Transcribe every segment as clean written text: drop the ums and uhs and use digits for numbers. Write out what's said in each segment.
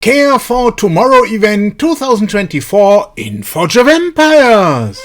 Care for Tomorrow event 2024 in Forge of Empires!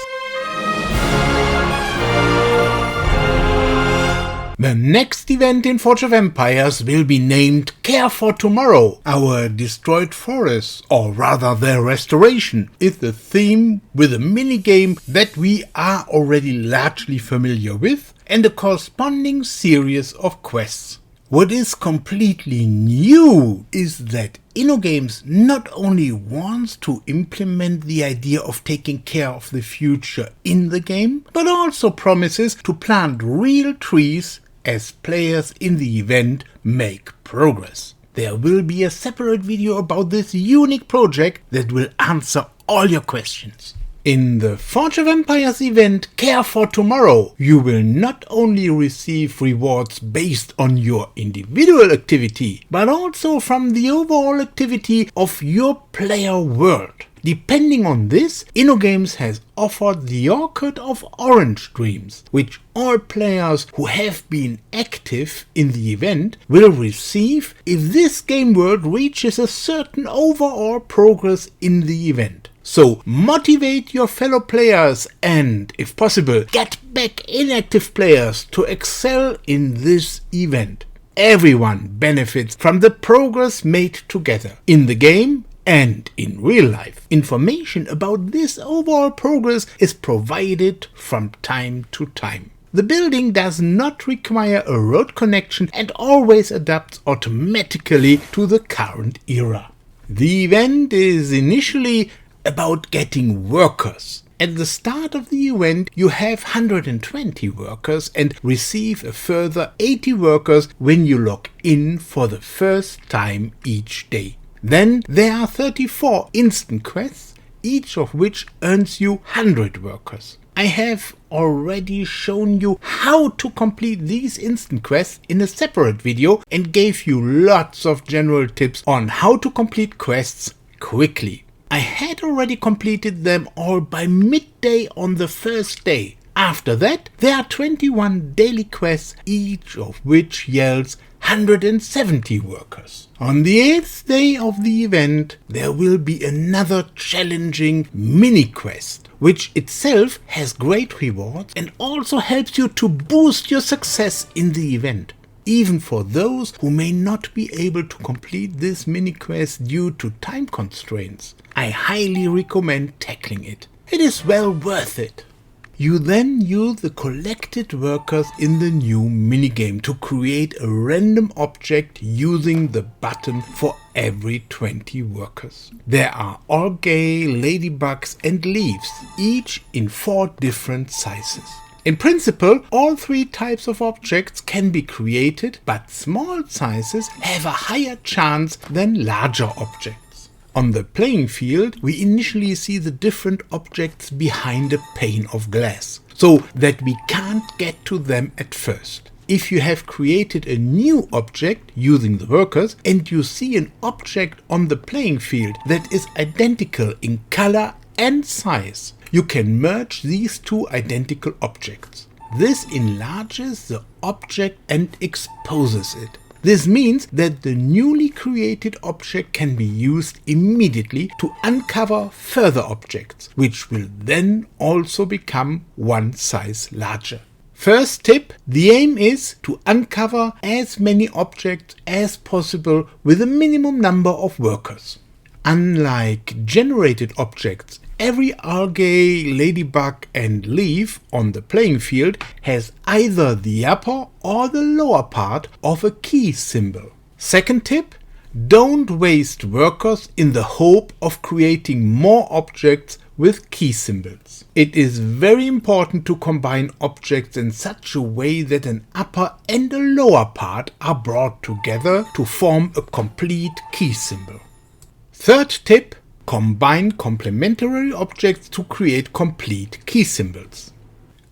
The next event in Forge of Empires will be named Care for Tomorrow. Our destroyed forests, or rather their restoration, is the theme with a minigame that we are already largely familiar with and a corresponding series of quests. What is completely new is that InnoGames not only wants to implement the idea of taking care of the future in the game, but also promises to plant real trees as players in the event make progress. There will be a separate video about this unique project that will answer all your questions. In the Forge of Empires event Care for Tomorrow, you will not only receive rewards based on your individual activity, but also from the overall activity of your player world. Depending on this, InnoGames has offered the Orchid of Orange Dreams, which all players who have been active in the event will receive if this game world reaches a certain overall progress in the event. So motivate your fellow players and, if possible, get back inactive players to excel in this event. Everyone benefits from the progress made together in the game and in real life. Information about this overall progress is provided from time to time. The building does not require a road connection and always adapts automatically to the current era. The event is initially about getting workers. At the start of the event you have 120 workers and receive a further 80 workers when you log in for the first time each day. Then there are 34 instant quests, each of which earns you 100 workers. I have already shown you how to complete these instant quests in a separate video and gave you lots of general tips on how to complete quests quickly. I had already completed them all by midday on the first day. After that, there are 21 daily quests, each of which yields 170 workers. On the 8th day of the event, there will be another challenging mini-quest, which itself has great rewards and also helps you to boost your success in the event. Even for those who may not be able to complete this mini-quest due to time constraints, I highly recommend tackling it. It is well worth it. You then use the collected workers in the new minigame to create a random object using the button for every 20 workers. There are algae, ladybugs and leaves, each in 4 different sizes. In principle, all 3 types of objects can be created, but small sizes have a higher chance than larger objects. On the playing field, we initially see the different objects behind a pane of glass, so that we can't get to them at first. If you have created a new object using the workers and you see an object on the playing field that is identical in color and size, you can merge these 2 identical objects. This enlarges the object and exposes it. This means that the newly created object can be used immediately to uncover further objects, which will then also become 1 size larger. First tip: the aim is to uncover as many objects as possible with a minimum number of workers. Unlike generated objects, every algae, ladybug and leaf on the playing field has either the upper or the lower part of a key symbol. Second tip: don't waste workers in the hope of creating more objects with key symbols. It is very important to combine objects in such a way that an upper and a lower part are brought together to form a complete key symbol. Third tip: combine complementary objects to create complete key symbols.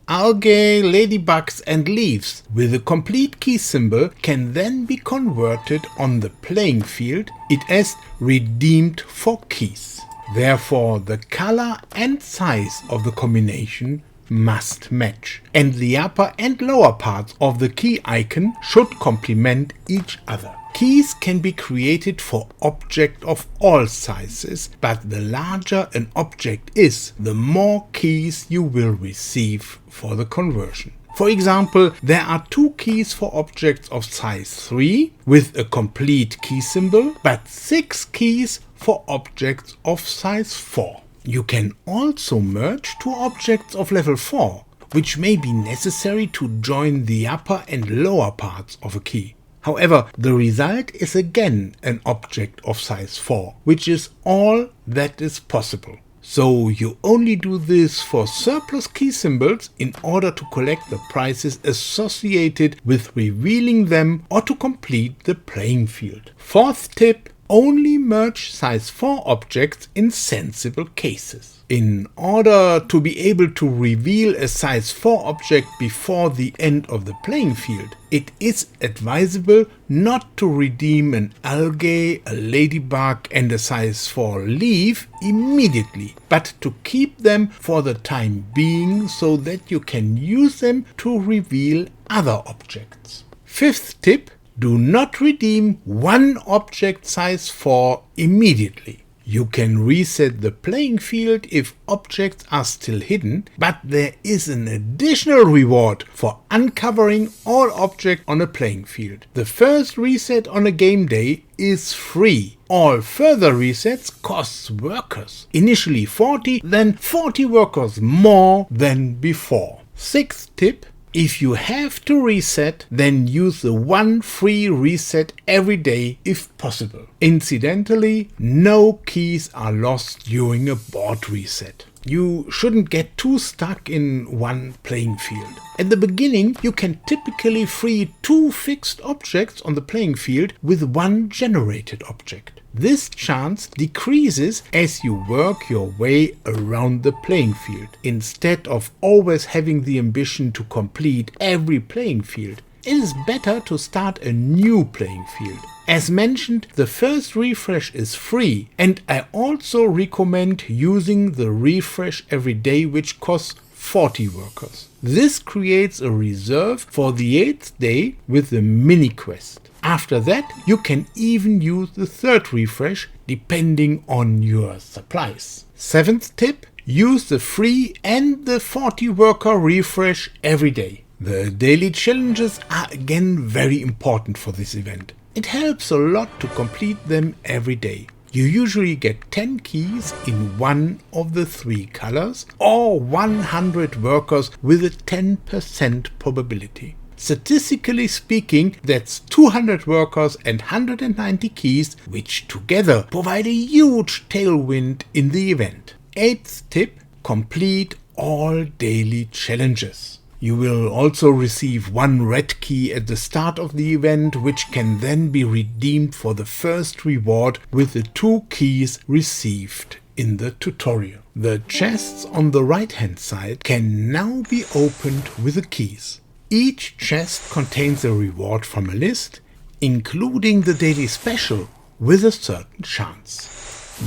Algae, ladybugs and leaves with a complete key symbol can then be converted on the playing field, it as redeemed for keys. Therefore, the color and size of the combination must match, and the upper and lower parts of the key icon should complement each other. Keys can be created for objects of all sizes, but the larger an object is, the more keys you will receive for the conversion. For example, there are 2 keys for objects of size 3 with a complete key symbol, but 6 keys for objects of size 4. You can also merge 2 objects of level 4, which may be necessary to join the upper and lower parts of a key. However, the result is again an object of size 4, which is all that is possible. So you only do this for surplus key symbols in order to collect the prizes associated with revealing them or to complete the playing field. 4th tip: only merge size 4 objects in sensible cases. In order to be able to reveal a size 4 object before the end of the playing field, it is advisable not to redeem an algae, a ladybug and a size 4 leaf immediately, but to keep them for the time being so that you can use them to reveal other objects. 5th tip: do not redeem one object size 4 immediately. You can reset the playing field if objects are still hidden, but there is an additional reward for uncovering all objects on a playing field. The first reset on a game day is free. All further resets cost workers. Initially 40, then 40 workers more than before. 6th tip: if you have to reset, then use the 1 free reset every day if possible. Incidentally, no keys are lost during a board reset. You shouldn't get too stuck in one playing field. At the beginning, you can typically free 2 fixed objects on the playing field with 1 generated object. This chance decreases as you work your way around the playing field. Instead of always having the ambition to complete every playing field, it is better to start a new playing field. As mentioned, the first refresh is free, and I also recommend using the refresh every day, which costs 40 workers. This creates a reserve for the 8th day with the mini quest. After that, you can even use the 3rd refresh depending on your supplies. 7th tip: use the free and the 40 worker refresh every day. The daily challenges are again very important for this event. It helps a lot to complete them every day. You usually get 10 keys in one of the 3 colors or 100 workers with a 10% probability. Statistically speaking, that's 200 workers and 190 keys, which together provide a huge tailwind in the event. 8th tip: complete all daily challenges. You will also receive 1 red key at the start of the event, which can then be redeemed for the first reward with the 2 keys received in the tutorial. The chests on the right hand side can now be opened with the keys. Each chest contains a reward from a list, including the daily special, with a certain chance.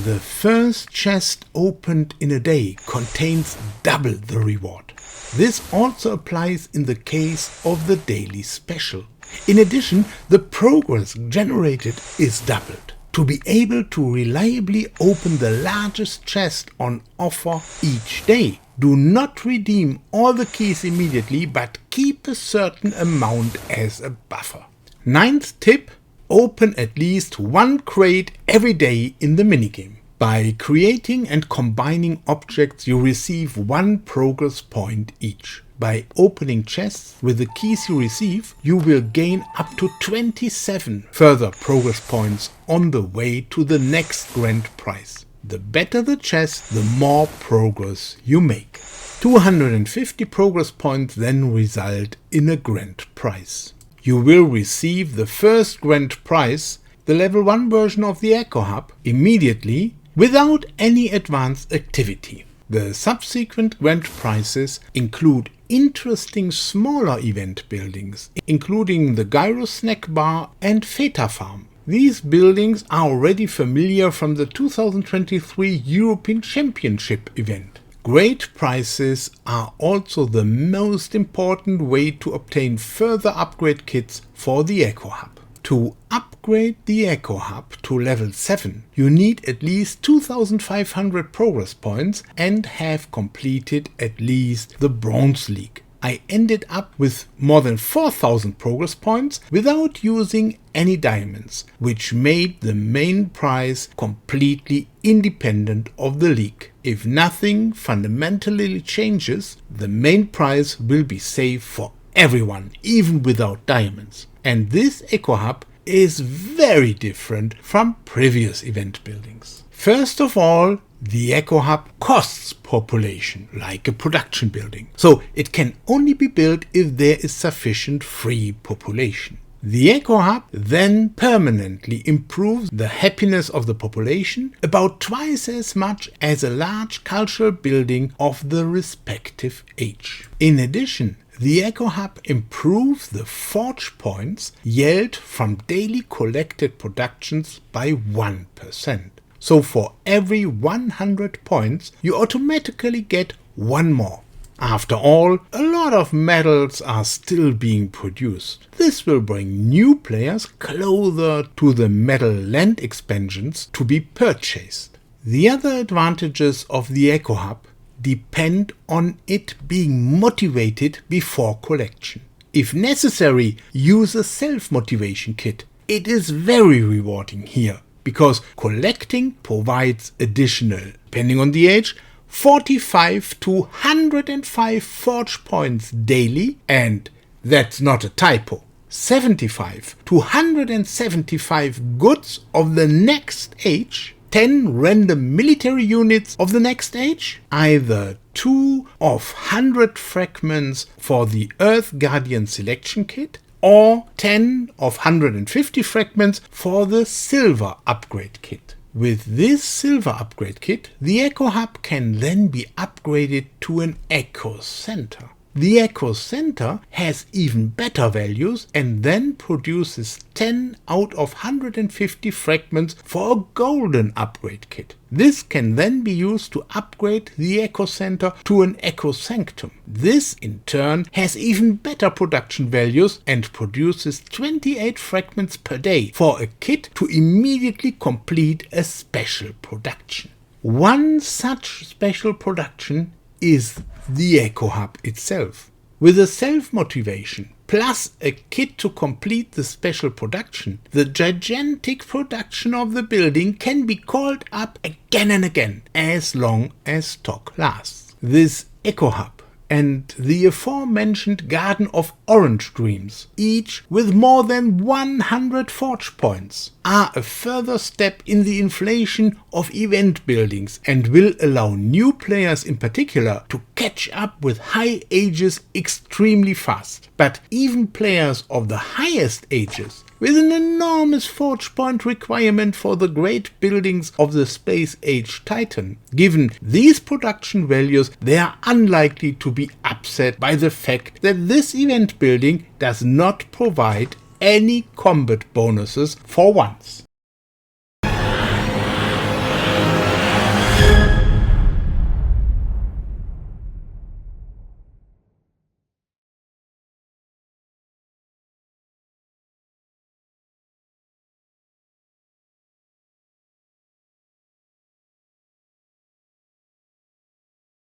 The first chest opened in a day contains double the reward. This also applies in the case of the daily special. In addition, the progress generated is doubled. To be able to reliably open the largest chest on offer each day, do not redeem all the keys immediately, but keep a certain amount as a buffer. 9th tip: open at least 1 crate every day in the minigame. By creating and combining objects, you receive 1 progress point each. By opening chests with the keys you receive, you will gain up to 27 further progress points on the way to the next grand prize. The better the chest, the more progress you make. 250 progress points then result in a grand prize. You will receive the first grand prize, the level 1 version of the Echo Hub, immediately without any advanced activity. The subsequent grand prizes include interesting smaller event buildings, including the Gyro Snack Bar and Feta Farm. These buildings are already familiar from the 2023 European Championship event. Great prizes are also the most important way to obtain further upgrade kits for the Echo Hub. To upgrade the Echo Hub to level 7, you need at least 2500 progress points and have completed at least the Bronze League. I ended up with more than 4000 progress points without using any diamonds, which made the main prize completely independent of the league. If nothing fundamentally changes, the main prize will be safe for everyone, even without diamonds. And this Echo Hub is very different from previous event buildings. First of all, the Echo Hub costs population, like a production building, so it can only be built if there is sufficient free population. The Echo Hub then permanently improves the happiness of the population about twice as much as a large cultural building of the respective age. In addition, the Echo Hub improves the forge points yield from daily collected productions by 1%. So for every 100 points, you automatically get one more. After all, a lot of medals are still being produced. This will bring new players closer to the medal land expansions to be purchased. The other advantages of the Echo Hub depend on it being motivated before collection. If necessary, use a self-motivation kit. It is very rewarding here, because collecting provides additional, depending on the age, 45 to 105 forge points daily, and that's not a typo, 75 to 175 goods of the next age, 10 random military units of the next age, either 2 of 100 fragments for the Earth Guardian selection kit, or 10 of 150 fragments for the Silver upgrade kit. With this Silver upgrade kit, the Echo Hub can then be upgraded to an Echo Center. The Echo Center has even better values and then produces 10 out of 150 fragments for a golden upgrade kit. This can then be used to upgrade the Echo Center to an Echo Sanctum. This in turn has even better production values and produces 28 fragments per day for a kit to immediately complete a special production. One such special production is the Echo Hub itself. With a self-motivation plus a kit to complete the special production, the gigantic production of the building can be called up again and again, as long as stock lasts. This Echo Hub and the aforementioned Garden of Orange Dreams, each with more than 100 forge points, are a further step in the inflation of event buildings and will allow new players in particular to catch up with high ages extremely fast. But even players of the highest ages, with an enormous forge point requirement for the great buildings of the Space Age Titan, given these production values, they are unlikely to be upset by the fact that this event building does not provide any combat bonuses for once.